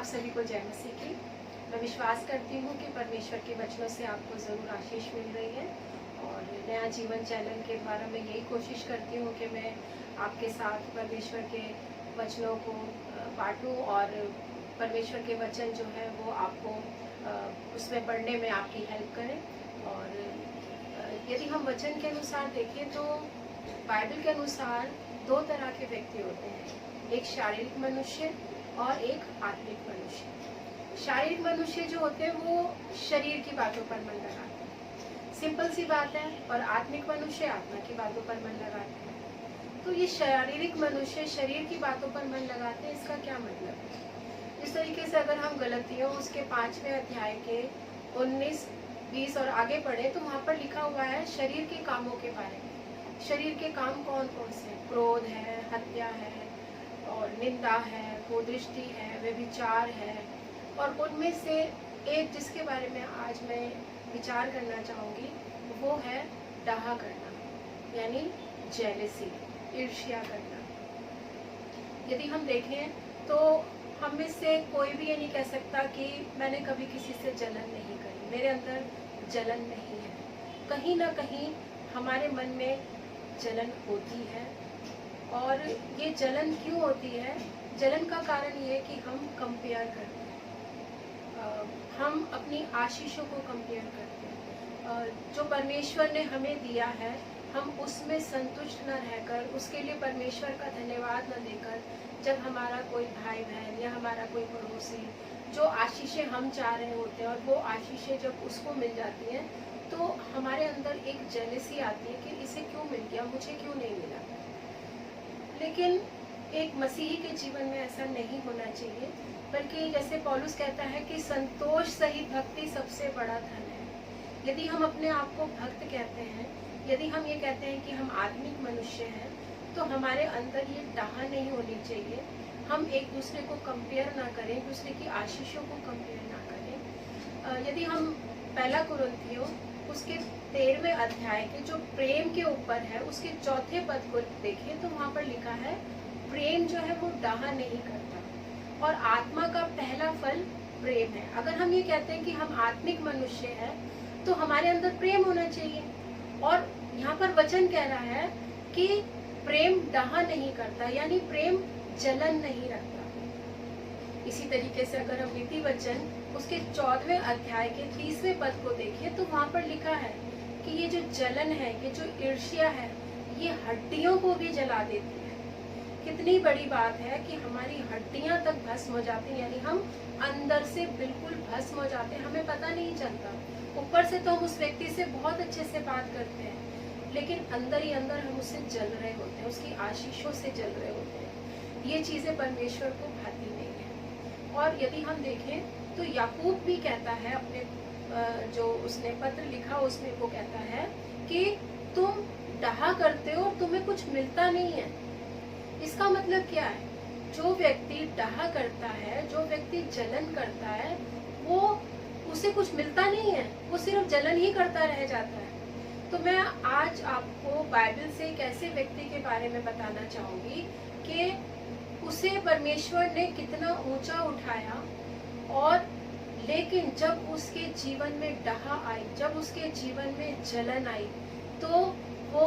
आप सभी को जय मसीह की। मैं विश्वास करती हूँ कि परमेश्वर के वचनों से आपको ज़रूर आशीष मिल रही है और नया जीवन चैनल के द्वारा मैं यही कोशिश करती हूँ कि मैं आपके साथ परमेश्वर के वचनों को बांटूँ और परमेश्वर के वचन जो है वो आपको उसमें पढ़ने में आपकी हेल्प करें। और यदि हम वचन के अनुसार देखें तो बाइबल के अनुसार दो तरह के व्यक्ति होते हैं, एक शारीरिक मनुष्य और एक आत्मिक मनुष्य। शारीरिक मनुष्य जो होते हैं वो शरीर की बातों पर मन लगाते हैं, सिंपल सी बात है, और आत्मिक मनुष्य आत्मा की बातों पर मन लगाते हैं। तो ये शारीरिक मनुष्य शरीर की बातों पर मन लगाते हैं, इसका क्या मतलब है? इस तरीके से अगर हम गलतियों उसके 5वें अध्याय के 19, 20 और आगे पढ़े तो वहाँ पर लिखा हुआ है शरीर के कामों के बारे में। शरीर के काम कौन कौन से? क्रोध है, हत्या है और निंदा है, कुदृष्टि है, व्यभिचार है, और उनमें से एक जिसके बारे में आज मैं विचार करना चाहूँगी वो है डाहा करना, यानी जेलसी, ईर्ष्या करना। यदि हम देखें तो हम में से कोई भी ये नहीं कह सकता कि मैंने कभी किसी से जलन नहीं करी, मेरे अंदर जलन नहीं है। कहीं ना कहीं हमारे मन में जलन होती है, और ये जलन क्यों होती है? जलन का कारण ये है कि हम कंपेयर करते हैं, हम अपनी आशीषों को कंपेयर करते हैं। जो परमेश्वर ने हमें दिया है हम उसमें संतुष्ट न रहकर, उसके लिए परमेश्वर का धन्यवाद न देकर, जब हमारा कोई भाई बहन या हमारा कोई पड़ोसी जो आशीषें हम चाह रहे होते हैं और वो आशीषें जब उसको मिल जाती हैं तो हमारे अंदर एक जेलसी आती है कि इसे क्यों मिल गया, मुझे क्यों नहीं मिला। लेकिन एक मसीही के जीवन में ऐसा नहीं होना चाहिए, बल्कि जैसे पौलुस कहता है कि संतोष सहित भक्ति सबसे बड़ा धन है। यदि हम अपने आप को भक्त कहते हैं, यदि हम ये कहते हैं कि हम आत्मिक मनुष्य हैं, तो हमारे अंदर ये डाह नहीं होनी चाहिए। हम एक दूसरे को कंपेयर ना करें, एक दूसरे की आशीषों को कंपेयर ना करें। यदि हम पहला कुरिन्थियों उसके 13वें अध्याय के जो प्रेम के ऊपर है उसके 4थे पद को देखें तो वहाँ पर लिखा है प्रेम जो है वो डाह नहीं करता, और आत्मा का पहला फल प्रेम है। अगर हम ये कहते हैं कि हम आत्मिक मनुष्य हैं तो हमारे अंदर प्रेम होना चाहिए, और यहाँ पर वचन कह रहा है कि प्रेम डाह नहीं करता, यानी प्रेम जलन नहीं रखता। इसी तरीके से अगर हम नीति वचन उसके 14वें अध्याय के 30वें पद को देखें तो वहाँ पर लिखा है कि ये जो जलन है, ये जो ईर्ष्या है, ये हड्डियों को भी जला देती है। कितनी बड़ी बात है कि हमारी हड्डियां तक भस्म हो जाती हैं, यानी हम अंदर से बिल्कुल भस्म हो जाते हैं, हमें पता नहीं चलता। ऊपर से तो हम उस व्यक्ति से बहुत अच्छे से बात करते हैं, लेकिन अंदर ही अंदर हम उससे जल रहे होते हैं, उसकी आशीषों से जल रहे होते हैं। ये चीजें परमेश्वर को भाती नहीं है। और यदि हम देखें तो याकूब भी कहता है अपने जो उसने पत्र लिखा उसमें वो कहता है कि तुम डाहा करते हो और तुम्हें कुछ मिलता नहीं है। इसका मतलब क्या है? जो व्यक्ति डाहा करता है, जो व्यक्ति जलन करता है, वो उसे कुछ मिलता नहीं है, वो सिर्फ जलन ही करता रह जाता है। तो मैं आज आपको बाइबल से एक ऐसे व्यक्ति के बारे में बताना चाहूंगी कि उसे परमेश्वर ने कितना ऊंचा उठाया, और लेकिन जब उसके जीवन में डाह आई, जब उसके जीवन में जलन आई, तो वो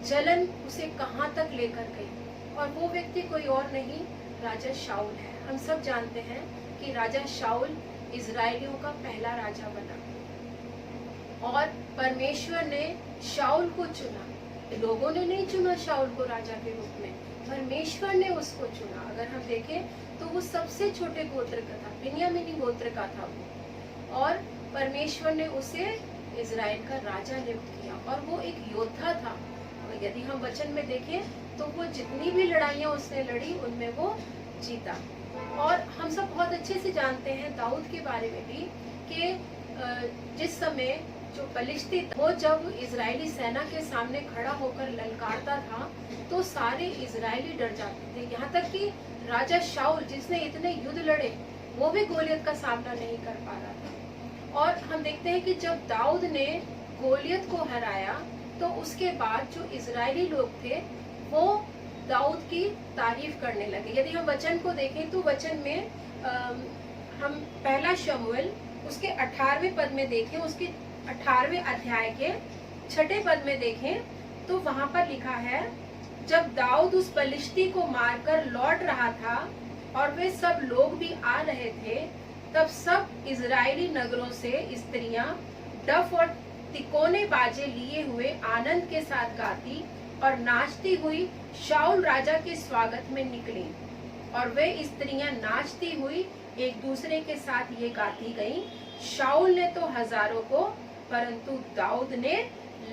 जलन उसे कहाँ तक लेकर गई। और वो व्यक्ति कोई और नहीं, राजा शाऊल है। हम सब जानते हैं कि राजा शाऊल इजराइलियों का पहला राजा बना, और परमेश्वर ने शाऊल को चुना। लोगों ने नहीं चुना शाऊल को राजा के रूप में, परमेश्वर ने उसको चुना। अगर हम देखें तो वो सबसे छोटे गोत्र का था, बिन्यामीनी गोत्र का था वो, और परमेश्वर ने उसे इजराइल का राजा नियुक्त किया, और वो एक योद्धा था। और यदि हम वचन में देखें तो वो जितनी भी लड़ाइयाँ उसने लड़ी उनमें वो जीता। और हम सब बहुत अच्छे से जानते हैं दाऊद के बारे में भी कि जिस समय जो पलिश्ती वो जब इजरायली सेना के सामने खड़ा होकर ललकारता था तो सारे इजरायली डर जाते थे। यहाँ तक कि राजा शाऊल जिसने इतने युद्ध लड़े वो भी गोलियत का सामना नहीं कर पा रहा था। और हम देखते हैं कि जब दाऊद ने गोलियत को हराया तो उसके बाद जो इजरायली लोग थे वो दाऊद की तारीफ करने लगे। यदि हम वचन को देखें तो वचन में हम पहला शमूएल उसके 18वें पद में देखें, उसके 18वें अध्याय के 6ठे पद में देखें तो वहां पर लिखा है, जब दाऊद उस पलिश्ती को मारकर लौट रहा था और वे सब लोग भी आ रहे थे, तब सब इजरायली नगरों से स्त्रियां डफ और तिकोने बाजे लिए हुए आनंद के साथ गाती और नाचती हुई शाऊल राजा के स्वागत में निकली। और वे स्त्रियां नाचती हुई एक दूसरे के साथ ये गाती गईं, शाऊल ने तो हजारों को परंतु दाऊद ने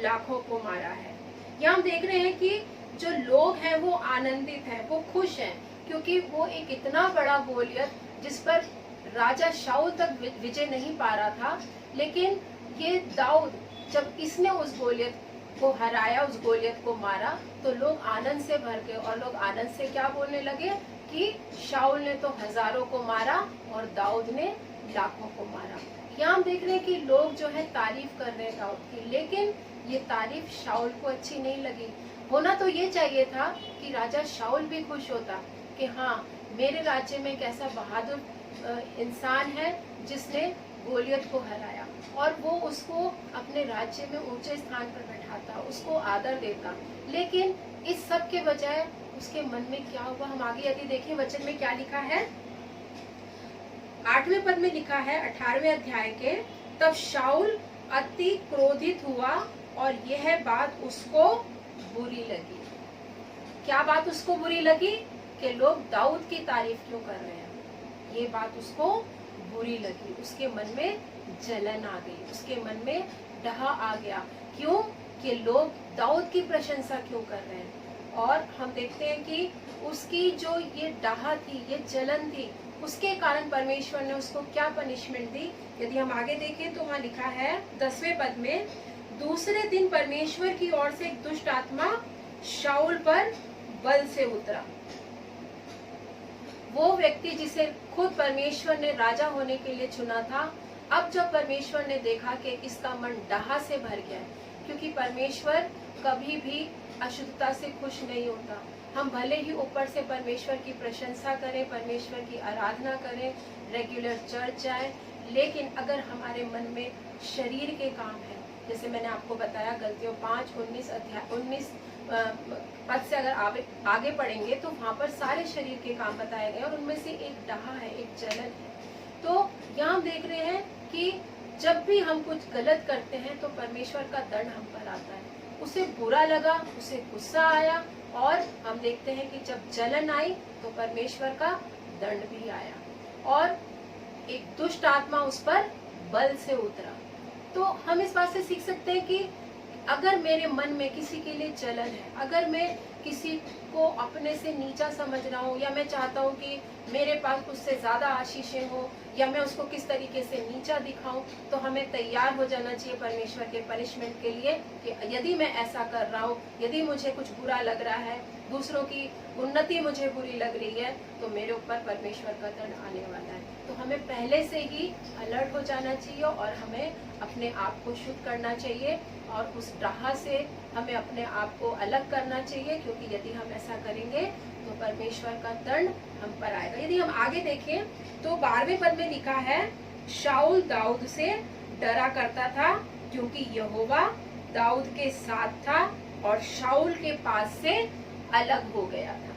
लाखों को मारा है। यहाँ हम देख रहे हैं कि जो लोग हैं वो आनंदित हैं, वो खुश हैं, क्योंकि वो एक इतना बड़ा गोलियत जिस पर राजा शाऊल तक विजय नहीं पा रहा था, लेकिन ये दाऊद जब इसने उस गोलियत को हराया, उस गोलियत को मारा, तो लोग आनंद से भर गए और लोग आनंद से क्या बोलने लगे कि शाऊल ने तो हजारों को मारा और दाऊद ने लाखों को मारा। यहाँ हम देख रहे हैं कि लोग जो है तारीफ कर रहे हैं दाऊद की, लेकिन ये तारीफ शाऊल को अच्छी नहीं लगी। होना तो ये चाहिए था कि राजा शाऊल भी खुश होता कि हाँ, मेरे राज्य में एक ऐसा बहादुर इंसान है जिसने गोलियत को हराया, और वो उसको अपने राज्य में ऊंचे स्थान पर बैठाता, उसको आदर देता। लेकिन इस सब के बजाय उसके मन में क्या हुआ, हम आगे यदि देखें वचन में क्या लिखा है, 8वें पद में लिखा है 18वें अध्याय के, तब शाऊल अति क्रोधित हुआ और यह बात उसको बुरी लगी। क्या बात उसको बुरी लगी? कि लोग दाऊद की तारीफ क्यों कर रहे हैं, ये बात उसको बुरी लगी। उसके मन में जलन आ गई, उसके मन में डहा आ गया। क्यों? कि लोग दाऊद की प्रशंसा क्यों कर रहे हैं। और हम देखते हैं कि उसकी जो ये डहा थी, ये जलन थी, उसके कारण परमेश्वर ने उसको क्या पनिशमेंट दी। यदि हम आगे देखें तो वहाँ लिखा है 10वें पद में, दूसरे दिन परमेश्वर की ओर से एक दुष्ट आत्मा शाऊल पर बल से उतरा। वो व्यक्ति जिसे खुद परमेश्वर ने राजा होने के लिए चुना था, अब जब परमेश्वर ने देखा कि इसका मन डहा से भर गया है, क्योंकि परमेश्वर कभी भी अशुद्धता से खुश नहीं होता। हम भले ही ऊपर से परमेश्वर की प्रशंसा करें, परमेश्वर की आराधना करें, रेगुलर चर्च जाएं, लेकिन अगर हमारे मन में शरीर के काम है, जैसे मैंने आपको बताया गलतियों 5:19 पद से अगर आगे पढ़ेंगे तो वहाँ पर सारे शरीर के काम बताए गए, और उनमें से एक डहा है, एक जलन है। तो यहाँ हम देख रहे हैं कि जब भी हम कुछ गलत करते हैं तो परमेश्वर का दंड हम पर आता है। उसे बुरा लगा, उसे गुस्सा आया, और हम देखते हैं कि जब जलन आई तो परमेश्वर का दंड भी आया और एक दुष्ट आत्मा उस पर बल से उतरा। तो हम इस बात से सीख सकते हैं कि अगर मेरे मन में किसी के लिए जलन है, अगर मैं किसी को अपने से नीचा समझ रहा हूँ, या मैं चाहता हूँ कि मेरे पास उससे ज्यादा आशीषें हो, या मैं उसको किस तरीके से नीचा दिखाऊं, तो हमें तैयार हो जाना चाहिए परमेश्वर के पनिशमेंट के लिए कि यदि मैं ऐसा कर रहा हूँ, यदि मुझे कुछ बुरा लग रहा है, दूसरों की उन्नति मुझे बुरी लग रही है, तो मेरे ऊपर परमेश्वर का दंड आने वाला है। तो हमें पहले से ही अलर्ट हो जाना चाहिए और हमें अपने आप को शुद्ध करना चाहिए और उस डहा से हमें अपने आप को अलग करना चाहिए, क्योंकि यदि हम ऐसा करेंगे तो परमेश्वर का दंड हम पर आएगा। यदि हम आगे देखें तो 12वें पद में लिखा है, शाऊल दाऊद से डरा करता था क्योंकि यहोवा दाऊद के साथ था और शाऊल के पास से अलग हो गया था।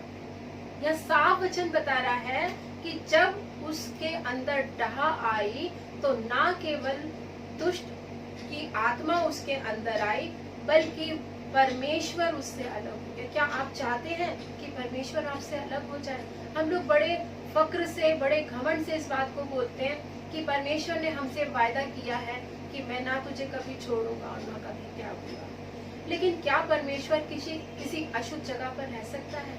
यह साफ वचन बता रहा है कि जब उसके अंदर डहा आई तो ना केवल दुष्ट की आत्मा उसके अंदर आई, बल्कि परमेश्वर उससे अलग हो गया। क्या आप चाहते हैं कि परमेश्वर आपसे अलग हो जाए? हम लोग बड़े फक्र से, बड़े घमंड से इस बात को बोलते हैं कि परमेश्वर ने हमसे वायदा किया है कि मैं ना तुझे कभी छोड़ूंगा और ना कभी त्यागूंगा। लेकिन क्या परमेश्वर किसी अशुद्ध जगह पर रह सकता है?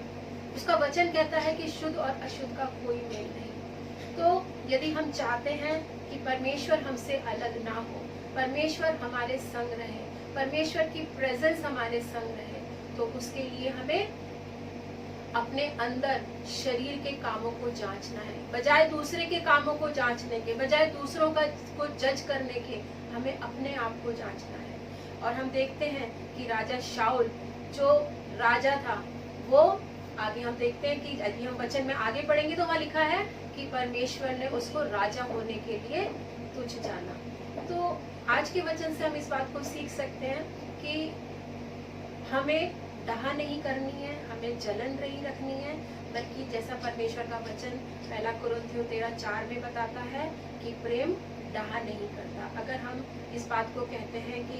उसका वचन कहता है कि शुद्ध और अशुद्ध का कोई मेल नहीं। तो यदि हम चाहते हैं कि परमेश्वर हमसे अलग ना हो, परमेश्वर हमारे संग रहे, परमेश्वर की प्रेजेंस हमारे संग रहे, तो उसके लिए हमें अपने अंदर शरीर के कामों को जांचना है। बजाय दूसरे के कामों को जांचने के, बजाय दूसरों को जज करने के, हमें अपने आप को जांचना है। और हम देखते हैं कि राजा शाऊल जो राजा था, वो आगे हम देखते हैं कि यदि हम वचन में आगे पढ़ेंगे तो वहाँ लिखा है कि परमेश्वर ने उसको राजा होने के लिए तुच्छ जाना। तो आज के वचन से हम इस बात को सीख सकते हैं कि हमें डाह नहीं करनी है, हमें जलन नहीं रखनी है, बल्कि जैसा परमेश्वर का वचन 1 कुरिन्थियों 13:4 में बताता है कि प्रेम डाह नहीं करता। अगर हम इस बात को कहते हैं कि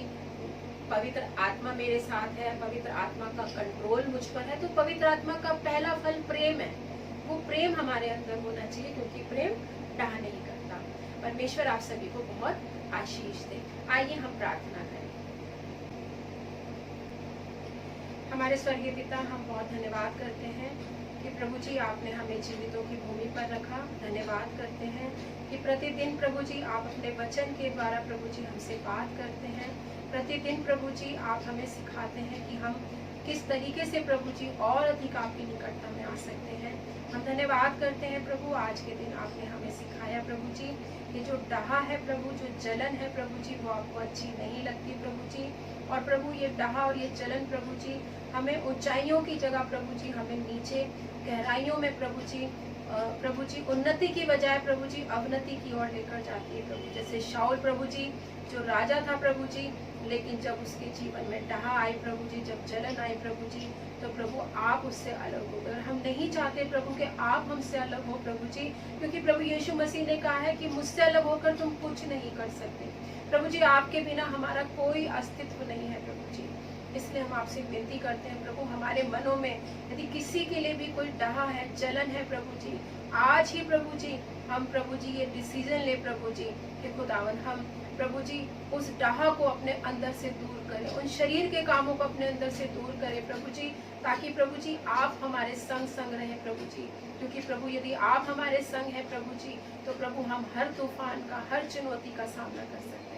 पवित्र आत्मा मेरे साथ है, पवित्र आत्मा का कंट्रोल मुझ पर है, तो पवित्र आत्मा का पहला फल प्रेम है। वो प्रेम हमारे अंदर होना चाहिए, क्योंकि प्रेम डाह नहीं करता। परमेश्वर आप सभी को बहुत आशीष दे। आइए हम प्रार्थना करें। हमारे स्वर्गीय पिता, हम बहुत धन्यवाद करते हैं कि प्रभु जी आपने हमें जीवितों की भूमि पर रखा। धन्यवाद करते हैं कि प्रतिदिन प्रभु जी आप अपने वचन के द्वारा प्रभु जी हमसे बात करते हैं। प्रतिदिन प्रभु जी आप हमें सिखाते हैं कि हम किस तरीके से प्रभु जी और अधिक आपकी निकटता में आ सकते हैं। हम धन्यवाद करते हैं प्रभु, आज के दिन आपने हमें सिखाया प्रभु जी, ये जो डाह है प्रभु, जो जलन है प्रभु जी, वो आपको अच्छी नहीं लगती प्रभु जी। और प्रभु ये डाह और ये जलन प्रभु जी हमें ऊंचाइयों की जगह प्रभु जी हमें नीचे गहराइयों में प्रभु जी उन्नति की बजाय प्रभु जी अवनति की ओर लेकर जाती है प्रभु। जैसे शाऊल प्रभु जी जो राजा था प्रभु जी, लेकिन जब उसके जीवन में डाह आई प्रभु जी, जब जलन आई प्रभु जी, तो प्रभु आप उससे अलग हो गए। हम नहीं चाहते प्रभु कि आप हमसे अलग हो प्रभु जी, क्योंकि प्रभु यीशु मसीह ने कहा है कि मुझसे अलग होकर तुम कुछ नहीं कर सकते प्रभु जी। आपके बिना हमारा कोई अस्तित्व नहीं है प्रभु जी। इसलिए हम आपसे विनती करते हैं प्रभु, हमारे मनों में यदि किसी के लिए भी कोई डाह है, जलन है प्रभु जी, आज ही प्रभु जी हम प्रभु जी ये डिसीजन ले प्रभु जी कि खुदावन हम प्रभु जी उस डाह को अपने अंदर से दूर करें, उन शरीर के कामों को अपने अंदर से दूर करें प्रभु जी, ताकि प्रभु जी आप हमारे संग संग रहें प्रभु जी। क्योंकि प्रभु यदि आप हमारे संग हैं प्रभु जी, तो प्रभु हम हर तूफान का, हर चुनौती का सामना कर सकते हैं।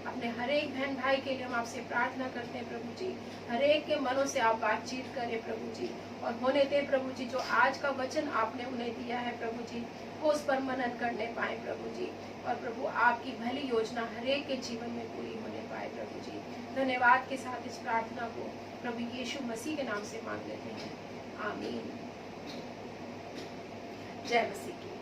अपने हर एक बहन भाई के लिए हम आपसे प्रार्थना करते हैं प्रभु जी, हर एक के मनों से आप बातचीत करें प्रभु जी, और होने दें प्रभु जी जो आज का वचन आपने उन्हें दिया है प्रभु जी, वो उस पर मनन करने पाए प्रभु जी, और प्रभु आपकी भली योजना हर एक के जीवन में पूरी होने पाए प्रभु जी। धन्यवाद के साथ इस प्रार्थना को प्रभु यीशु मसीह के नाम से मांग लेते हैं, आमीन। जय मसीह की।